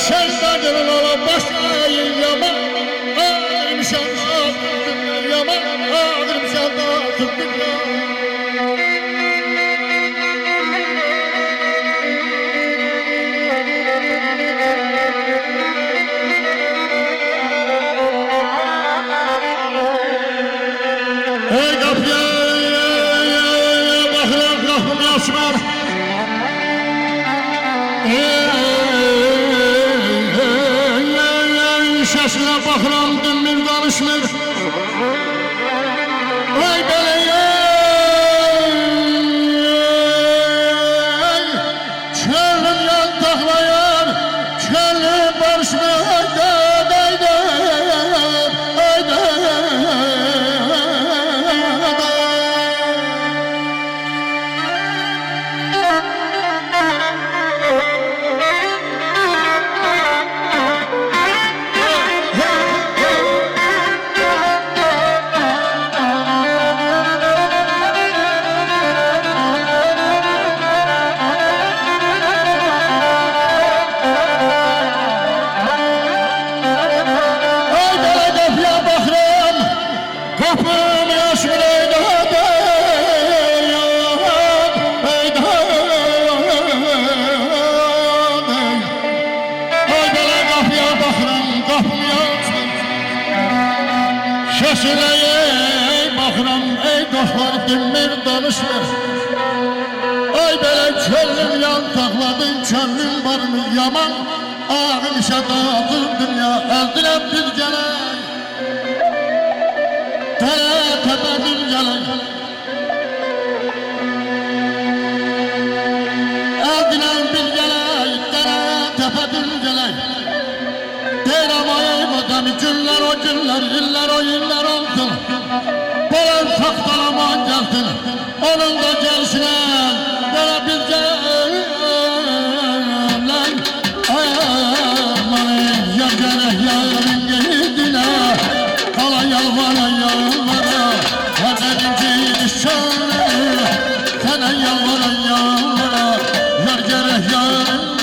şerden ola başlayın yaman. Ağırım şerden yaman. Ağırım şerden Ey kapıya bakıram kapımı açmam. Şaşına bakıram dünmür danışmır. Vay çölüm yan taklayan, çölüm barışmır. Kapım yaşmır Ay belə qapıya baxıram, qapım yaşmır Şaşıraya baxıram, ey dostlar dinmir danışmır Ay belə çölüm yan taxladın, çölüm barını yaman Ağım işə dağıdır dünya, əldirəm bir gələk Dere tepedir gelin Eldinen bir gelin Dere tepedir gelin Deyram ayı bademi günler o günler Yıllar o yıllar oldu Bolan saktalaman geldin Onun da gelişine Dere bir gelin Aman ya gene yarın gelidine Kala yalvara yalvara Haberimci şöyle Sana yalvara yalvara Yar gerek yarın